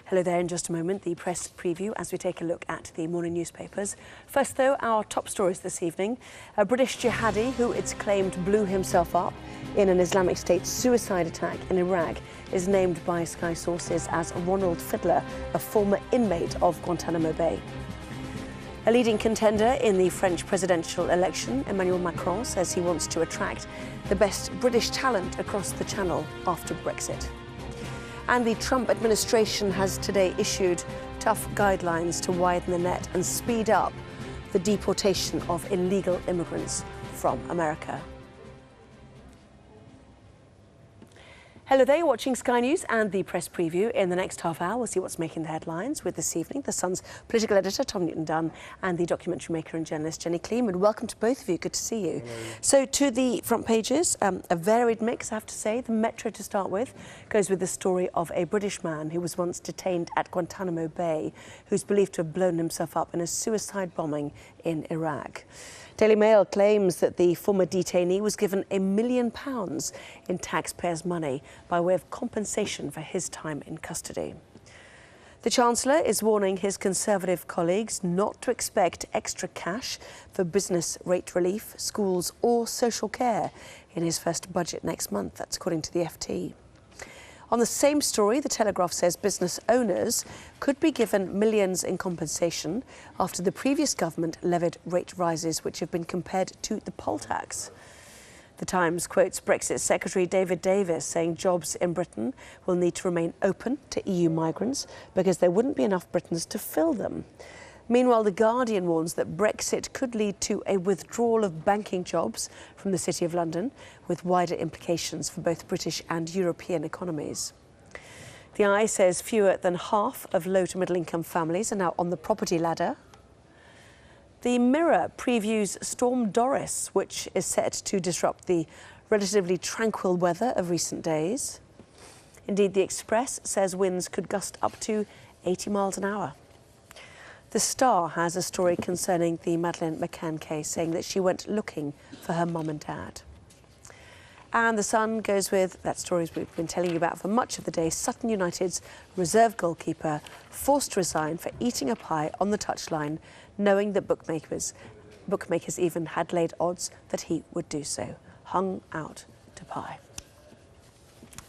Hello there. In just a moment, the press preview as we take a look at the morning newspapers. First, though, our top stories this evening. A British jihadi who it's claimed blew himself up in an Islamic State suicide attack in Iraq is named by Sky sources as Ronald Fiddler, a former inmate of Guantanamo Bay. A leading contender in the French presidential election, Emmanuel Macron, says he wants to attract the best British talent across the Channel after Brexit. And the Trump administration has today issued tough guidelines to widen the net and speed up the deportation of illegal immigrants from America. Hello there, you're watching Sky News and the press preview. In the next half hour, we'll see what's making the headlines with this evening The Sun's political editor, Tom Newton-Dunn, and the documentary maker and journalist, Jenny Kleeman. Welcome to both of you. Good to see you. Hello. So to the front pages, a varied mix, I have to say. The Metro, to start with, goes with the story of a British man who was once detained at Guantanamo Bay, who's believed to have blown himself up in a suicide bombing in Iraq. Daily Mail claims that the former detainee was given £1 million in taxpayers' money by way of compensation for his time in custody. The Chancellor is warning his Conservative colleagues not to expect extra cash for business rate relief, schools or social care in his first budget next month. That's according to the FT. On the same story, The Telegraph says business owners could be given millions in compensation after the previous government levied rate rises which have been compared to the poll tax. The Times quotes Brexit Secretary David Davis saying jobs in Britain will need to remain open to EU migrants because there wouldn't be enough Britons to fill them. Meanwhile, The Guardian warns that Brexit could lead to a withdrawal of banking jobs from the City of London, with wider implications for both British and European economies. The Eye says fewer than half of low to middle income families are now on the property ladder. The Mirror previews Storm Doris, which is set to disrupt the relatively tranquil weather of recent days. Indeed, The Express says winds could gust up to 80 miles an hour. The Star has a story concerning the Madeleine McCann case, saying that she went looking for her mum and dad. And The Sun goes with that story we've been telling you about for much of the day. Sutton United's reserve goalkeeper forced to resign for eating a pie on the touchline, knowing that bookmakers even had laid odds that he would do so. Hung out to pie.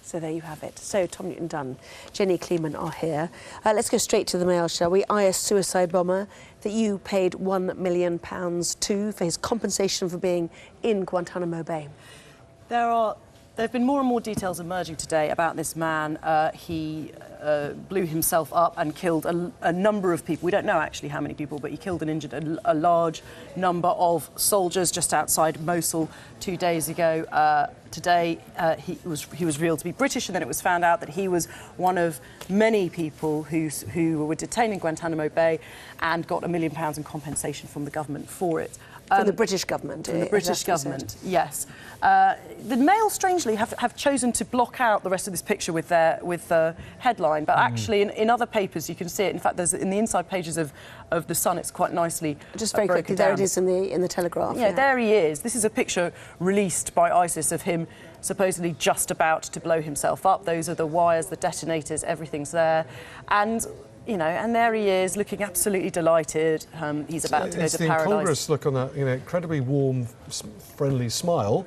So there you have it. So Tom Newton-Dunn, Jenny Kleeman are here. Let's go straight to the Mail, shall we? IS suicide bomber that you paid £1 million to for his compensation for being in Guantanamo Bay. There have been more and more details emerging today about this man. He blew himself up and killed a number of people. We don't know actually how many people, but he killed and injured a large number of soldiers just outside Mosul 2 days ago. Today, he was revealed to be British, and then it was found out that he was one of many people who were detained in Guantanamo Bay and got £1 million in compensation from the government for it. From the British government? From the British government, yes. The Mail, strangely, have chosen to block out the rest of this picture with the headline, but actually in other papers you can see it. In fact, there's in the inside pages of The Sun, it's quite nicely just very quickly, there it is in the Telegraph. Yeah, there he is. This is a picture released by ISIS of him supposedly just about to blow himself up. Those are the wires, the detonators, everything's there. And and there he is, looking absolutely delighted. He's about to go to paradise. It's the incongruous look on that, incredibly warm, friendly smile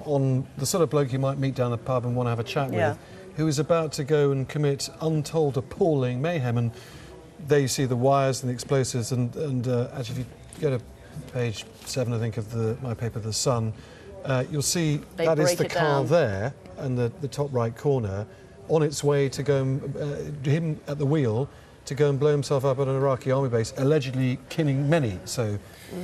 on the sort of bloke you might meet down the pub and want to have a chat with, who is about to go and commit untold, appalling mayhem. And there you see the wires and the explosives. And actually, if you go to page 7, I think, of my paper, The Sun, you'll see that is the car there, and the top right corner, on its way to go, him at the wheel, to go and blow himself up at an Iraqi army base, allegedly killing many. So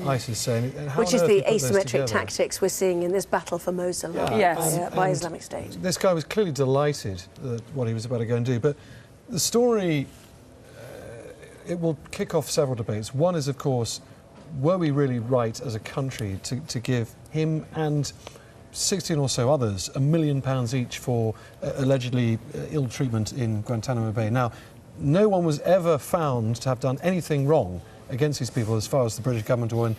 ISIS saying... Which is the asymmetric tactics we're seeing in this battle for Mosul by Islamic State. This guy was clearly delighted at what he was about to go and do. But the story, it will kick off several debates. One is, of course, were we really right as a country to give him and 16 or so others £1 million each for allegedly ill treatment in Guantanamo Bay? Now, no one was ever found to have done anything wrong against these people as far as the British government or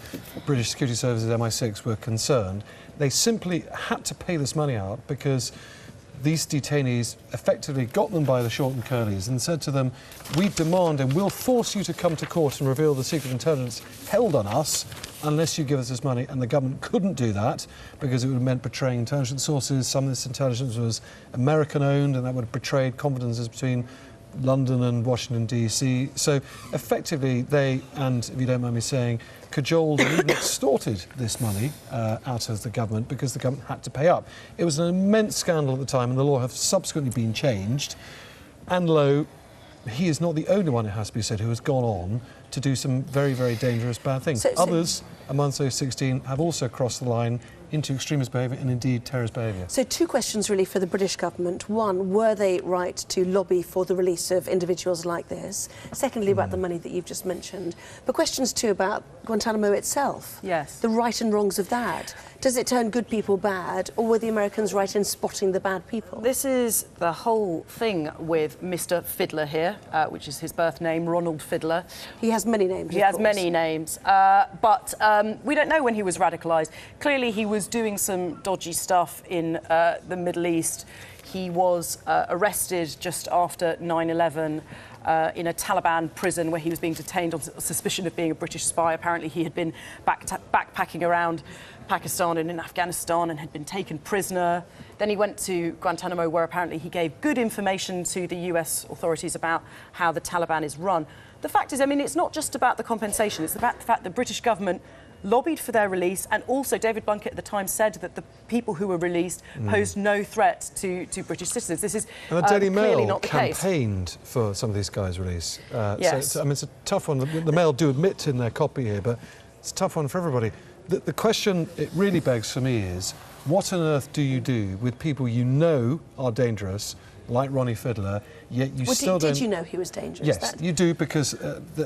British security services, MI6, were concerned. They simply had to pay this money out because these detainees effectively got them by the short and curlies and said to them, we demand and will force you to come to court and reveal the secret intelligence held on us unless you give us this money. And the government couldn't do that because it would have meant betraying intelligence sources. Some of this intelligence was American-owned, and that would have betrayed confidences between London and Washington, D.C. So effectively they, and if you don't mind me saying, cajoled and even extorted this money out of the government because the government had to pay up. It was an immense scandal at the time, and the law has subsequently been changed. And lo, he is not the only one, it has to be said, who has gone on to do some very, very dangerous bad things. Others, amongst those 16, have also crossed the line into extremist behaviour and indeed terrorist behaviour. So 2 questions really for the British government. One, were they right to lobby for the release of individuals like this? Secondly, about the money that you've just mentioned. But questions too about Guantanamo itself. Yes. The right and wrongs of that. Does it turn good people bad, or were the Americans right in spotting the bad people? This is the whole thing with Mr. Fiddler here, which is his birth name, Ronald Fiddler. He has many names. He has many names, but we don't know when he was radicalised. Clearly, he was doing some dodgy stuff in the Middle East. He was arrested just after 9/11 in a Taliban prison where he was being detained on suspicion of being a British spy. Apparently, he had been backpacking around Pakistan and in Afghanistan and had been taken prisoner. Then he went to Guantanamo, where apparently he gave good information to the US authorities about how the Taliban is run. The fact is, I mean, it's not just about the compensation, it's about the fact the British government lobbied for their release, and also David Blunkett at the time said that the people who were released posed no threat to British citizens. This is and the Daily clearly Mail not the case. campaigned for some of these guys' release. Yes. So I mean, it's a tough one. The Mail do admit in their copy here, but it's a tough one for everybody. The question it really begs for me is, what on earth do you do with people you know are dangerous, like Ronnie Fiddler, yet you still don't... Did you know he was dangerous? Yes, you do, because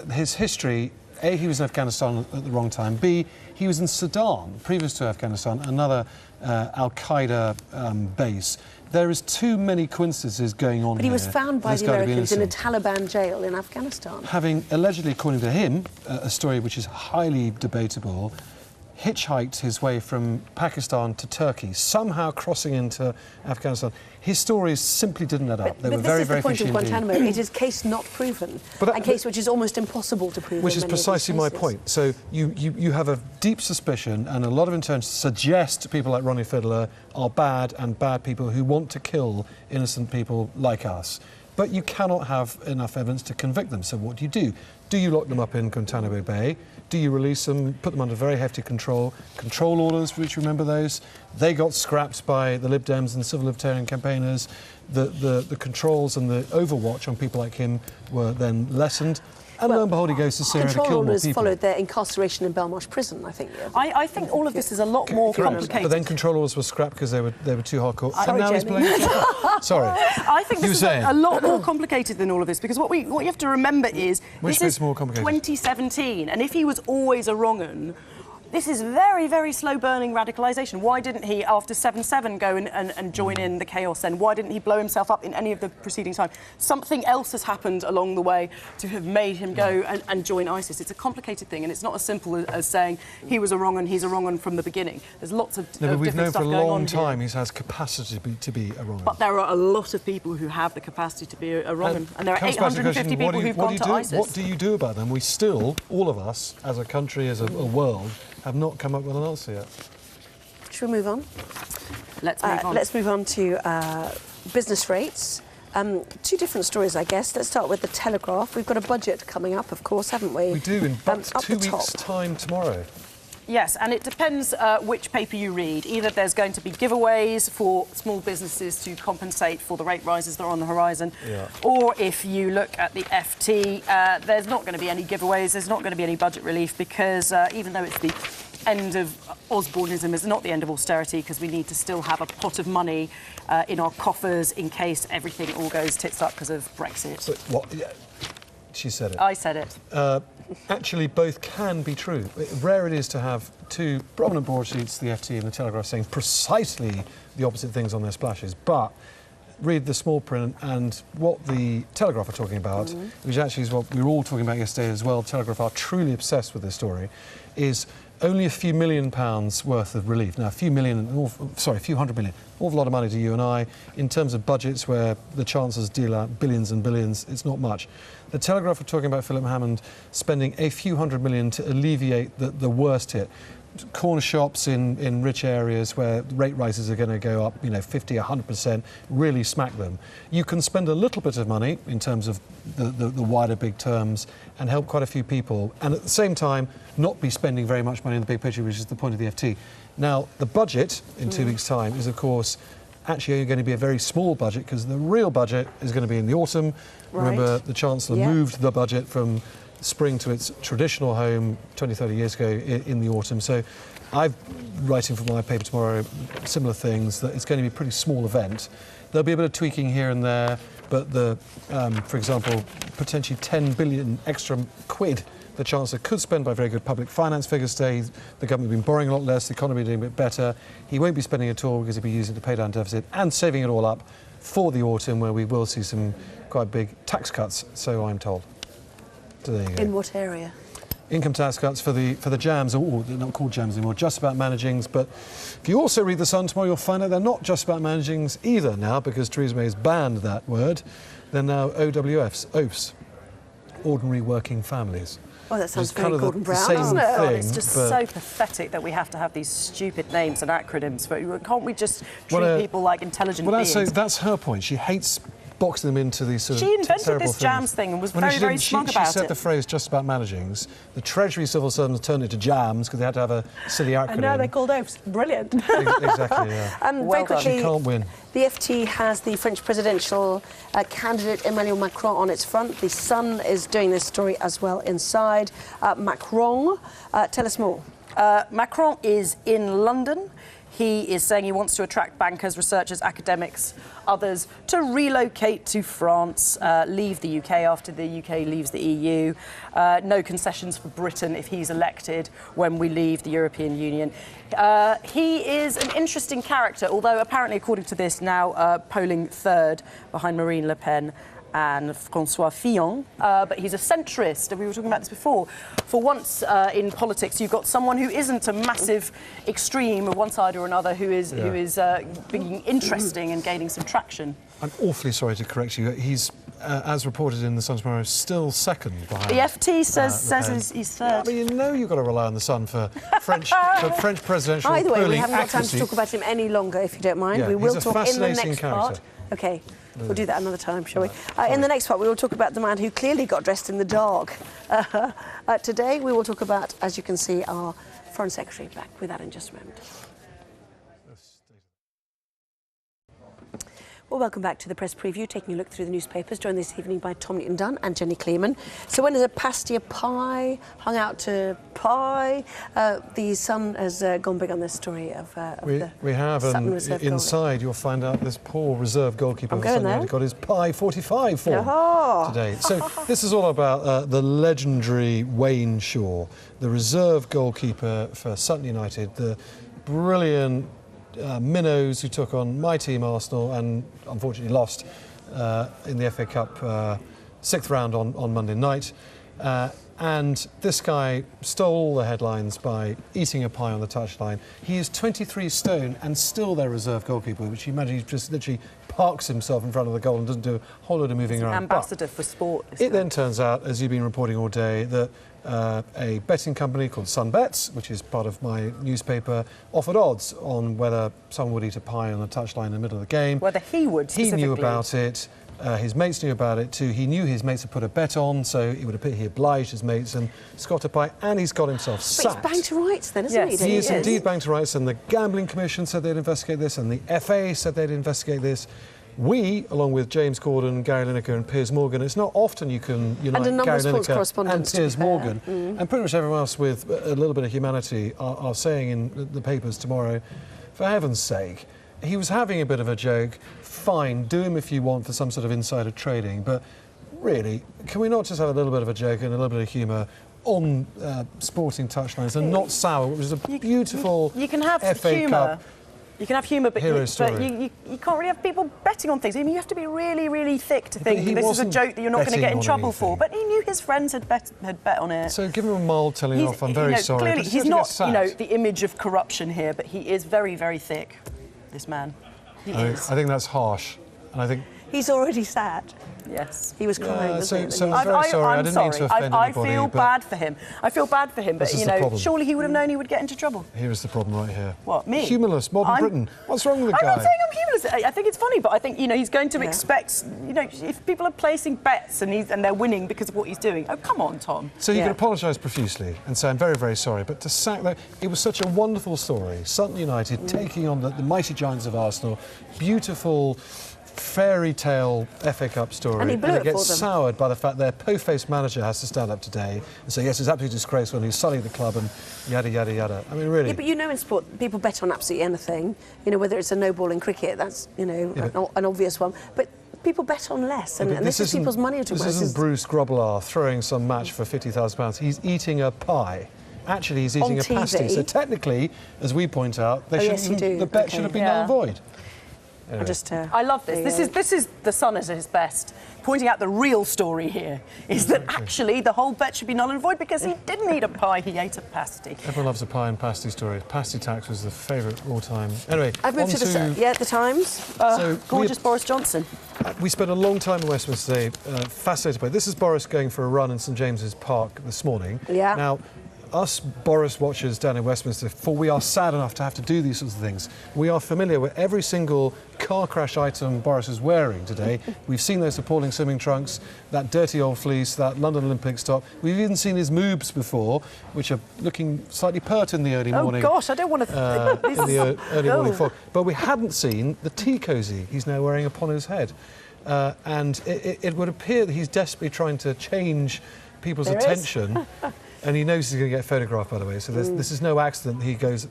his history... A, he was in Afghanistan at the wrong time. B, he was in Sudan, previous to Afghanistan, another Al-Qaeda base. There is too many coincidences going on here. But he was found by the Americans in a Taliban jail in Afghanistan. Having allegedly, according to him, a story which is highly debatable, hitchhiked his way from Pakistan to Turkey, somehow crossing into Afghanistan. His stories simply didn't add up. They were very, very fishy indeed. But this is the point of Guantanamo. It is case not proven, a case which is almost impossible to prove. Which is precisely my point. So you have a deep suspicion and a lot of intent to suggest people like Ronnie Fiddler are bad, and bad people who want to kill innocent people like us. But you cannot have enough evidence to convict them. So what do? Do you lock them up in Guantanamo Bay? Do you release them, put them under very hefty control orders, which, remember those? They got scrapped by the Lib Dems and civil libertarian campaigners. The controls and the overwatch on people like him were then lessened. And lo and behold, he goes to Syria to kill more people. Control orders followed their incarceration in Belmarsh prison, I think. I think all of this is a lot more complicated. But then control orders were scrapped because they were too hardcore. Sorry, now he's playing. Sorry. I think this is a lot more complicated than all of this, because what you have to remember is Which this is more complicated? 2017, and if he was always a wrong-un, this is very, very slow-burning radicalisation. Why didn't he, after 7/7, go and join in the chaos then? Why didn't he blow himself up in any of the preceding time? Something else has happened along the way to have made him go and join ISIS. It's a complicated thing, and it's not as simple as saying he was a wrong-un, he's a wrong-un from the beginning. There's lots of different stuff going on. We've known for a long time he has capacity to be a wrong-un. But there are a lot of people who have the capacity to be a wrong-un, and there are 850 people who've gone to ISIS. What do you do about them? We still, all of us, as a country, as a world, have not come up with an answer yet. Should we move on? Let's move on. Let's move on to business rates. 2 different stories, I guess. Let's start with the Telegraph. We've got a budget coming up, of course, haven't we? We do, in about 2 weeks' time tomorrow. Yes, and it depends which paper you read. Either there's going to be giveaways for small businesses to compensate for the rate rises that are on the horizon, or if you look at the FT, there's not going to be any giveaways, there's not going to be any budget relief, because even though it's the end of Osborneism, it's not the end of austerity, because we need to still have a pot of money in our coffers in case everything all goes tits up because of Brexit. So, what? Yeah, she said it. I said it. Actually, both can be true. Rare it is to have 2 prominent broadsheets, the FT and the Telegraph, saying precisely the opposite things on their splashes. But read the small print, and what the Telegraph are talking about, which actually is what we were all talking about yesterday as well, Telegraph are truly obsessed with this story, is only a few £1 million worth of relief. Now, a few hundred million, awful lot of money to you and I. In terms of budgets where the chancellors deal out billions and billions, it's not much. The Telegraph are talking about Philip Hammond spending a few hundred million to alleviate the worst hit. Corner shops in rich areas where rate rises are going to go up, 50, 100%, really smack them. You can spend a little bit of money in terms of the wider big terms and help quite a few people, and at the same time not be spending very much money in the big picture, which is the point of the FT. Now, the budget in 2 weeks' time is, of course, actually only going to be a very small budget, because the real budget is going to be in the autumn. Right. Remember, the Chancellor moved the budget from spring to its traditional home 20, 30 years ago in the autumn. So I'm writing for my paper tomorrow similar things, that it's going to be a pretty small event. There'll be a bit of tweaking here and there, but for example, potentially 10 billion extra quid the Chancellor could spend by very good public finance figures today. The government has been borrowing a lot less, the economy doing a bit better. He won't be spending it all because he'll be using it to pay down deficit and saving it all up for the autumn, where we will see some quite big tax cuts, so I'm told. So there you go. In what area? Income tax cuts for the jams, or they're not called jams anymore, just about managings. But if you also read The Sun tomorrow, you'll find out they're not just about managings either now, because Theresa May has banned that word. They're now OWFs, OAFs, ordinary working families. Oh, that sounds It's very kind of Gordon the Brown, same doesn't it? God, thing, it's just but- so pathetic that we have to have these stupid names and acronyms. But can't we just treat people like intelligent beings? That's her point. She hates boxing them into these sort of She invented terrible this things. jams thing and was Well, very, she very didn't. smug She about said it. the phrase just about managings. The Treasury civil servants turned it to jams because they had to have a silly acronym. And now they're called oafs. Brilliant. Exactly, yeah. Very Well done. quickly, She can't win. the FT has the French presidential candidate Emmanuel Macron on its front. The Sun is doing this story as well inside. Macron, tell us more. Macron is in London. He is saying he wants to attract bankers, researchers, academics, others to relocate to France, leave the UK after the UK leaves the EU. No concessions for Britain if he's elected when we leave the European Union. He is an interesting character, although apparently, according to this, now polling third behind Marine Le Pen and François Fillon, but he's a centrist, and we were talking about this before. For once in politics, you've got someone who isn't a massive extreme of one side or another, who is being interesting and gaining some traction. I'm awfully sorry to correct you. He's, as reported in The Sun tomorrow, still second behind. The FT says he's third. I mean, you've got to rely on The Sun for French presidential Either way, we polling haven't got time to accuracy. talk about him any longer, if you don't mind. Yeah, We will he's a talk in the fascinating next part. character. OK, we'll do that another time, shall we? In the next part, we will talk about the man who clearly got dressed in the dark. Today, we will talk about, as you can see, our Foreign Secretary. Back with that in just a moment. Well, welcome back to the press preview, taking a look through the newspapers, joined this evening by Tom Newton Dunn and Jenny Kleeman. So when is a pasty a pie, hung out to pie? The Sun has gone big on this story of the We have, Sutton and reserve inside you'll find out this poor reserve goalkeeper I'm for going Sutton there. United got his pie 45 form Oh. today. So this is all about the legendary Wayne Shaw, the reserve goalkeeper for Sutton United, the brilliant minnows who took on my team Arsenal and unfortunately lost in the FA Cup sixth round on Monday night. And this guy stole all the headlines by eating a pie on the touchline. He is 23 stone and still their reserve goalkeeper, which you imagine he just literally parks himself in front of the goal and doesn't do a whole load of moving around. Ambassador for sport. It then turns out, as you've been reporting all day, that a betting company called Sunbets, which is part of my newspaper, offered odds on whether someone would eat a pie on the touchline in the middle of the game. Whether he would He specifically. knew about it. His mates knew about it too. He knew his mates had put a bet on, so he obliged his mates and got a pie, and he's got himself But sacked. he's banged to rights then, isn't Yes, he? He is indeed banged to rights, and the Gambling Commission said they'd investigate this, and the FA said they'd investigate this. We, along with James Corden, Gary Lineker and Piers Morgan, it's not often you can unite a number Gary of sports Lineker and correspondents, to be Piers fair. Morgan, and pretty much everyone else with a little bit of humanity are saying in the papers tomorrow, for heaven's sake, he was having a bit of a joke. Fine, do him if you want for some sort of insider trading, but really, can we not just have a little bit of a joke and a little bit of humour on sporting touchlines and not sour, which was a beautiful You can have FA humour. Cup You can have humour, but, Hero you story. can't really have people betting on things. I mean, you have to be really, really thick to think he this is a wasn't joke that you're not going to betting get in on trouble for. anything. But he knew his friends had bet on it. So give him a mild telling off. I'm very sorry. Clearly, But he's he not, gets sacked. the image of corruption here, but he is very, very thick, this man. He is. I think that's harsh. And I think... He's already sad. Yes. He was crying, wasn't he? so I'm very sorry. I didn't mean to offend I anybody, feel but bad for him. I feel bad for him, but, This is you the know, problem. surely he would have known he would get into trouble. Here is the problem right here. What, me? Humorless, modern Britain. What's wrong with the I'm guy? not saying I'm humorless. I think it's funny, but I think, you know, he's going to expect, you know, if people are placing bets and they're winning because of what he's doing. Oh, come on, Tom. So you Yeah. can apologise profusely and say, I'm very, very sorry, but to sack that... It was such a wonderful story. Sutton United taking on the mighty giants of Arsenal. Beautiful fairy tale FA Cup story. And he blew it it gets for them. soured by the fact their po-faced manager has to stand up today and say, yes, it's absolutely disgraceful and he's sullied the club and yada, yada, yada. I mean, really... Yeah, but you know in sport, people bet on absolutely anything. You know, whether it's a no ball in cricket, that's, you know, an obvious one. But people bet on less, and, But this is isn't- people's money you're talking about. This isn't Bruce Grobbelaar throwing some match for £50,000. He's eating a pie. Actually, he's eating a TV. pasty. So technically, as we point out, they yes, you do. the bet Okay. should have been Yeah. null and void. I Anyway. just, I love this. This is the Sun at his best. Pointing out the real story here is that actually the whole bet should be null and void because he didn't eat a pie, he ate a pasty. Everyone loves a pie and pasty story. Pasty tax was the favourite all-time. Anyway, I've moved on to the Times. So Gorgeous Boris Johnson. we spent a long time in Westminster today, fascinated by it. This is Boris going for a run in St James's Park this morning. Yeah. Now, us Boris watchers down in Westminster, for we are sad enough to have to do these sorts of things. We are familiar with every single car crash item Boris is wearing today. We've seen those appalling swimming trunks, that dirty old fleece, that London Olympics top. We've even seen his moobs before, which are looking slightly pert in the early morning. Oh gosh, I don't want to... In the early morning fog. But we hadn't seen the tea cosy he's now wearing upon his head. And it would appear that he's desperately trying to change people's There is. attention. And he knows he's going to get photographed, by the way. So this is no accident. He goes,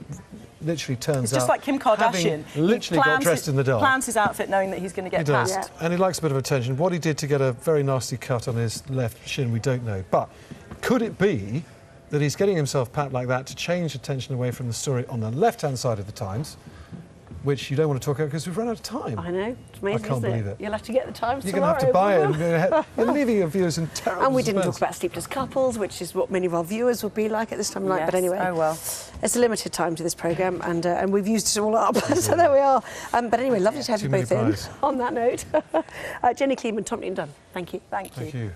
literally turns It's just out like Kim Kardashian. having literally got dressed in the dark. Plans his outfit knowing that he's going to get He does. passed. Yeah. And he likes a bit of attention. What he did to get a very nasty cut on his left shin, we don't know. But could it be that he's getting himself pat like that to change attention away from the story on the left-hand side of the Times, which you don't want to talk about because we've run out of time. I know. It's amazing, I can't isn't believe it. You'll have to get the Times You're going to have to buy it. You're leaving your viewers in terrible And we didn't talk suspense. about sleepless couples, which is what many of our viewers would be like at this time of night. But Yes. anyway, Oh, well. it's a limited time to this programme, and we've used it all up. So there we are. But anyway, lovely to have Too you many both in. pies. On that note, Jenny Kleeman, Tom Newton Dunn. Thank you. Thank you. Thank you.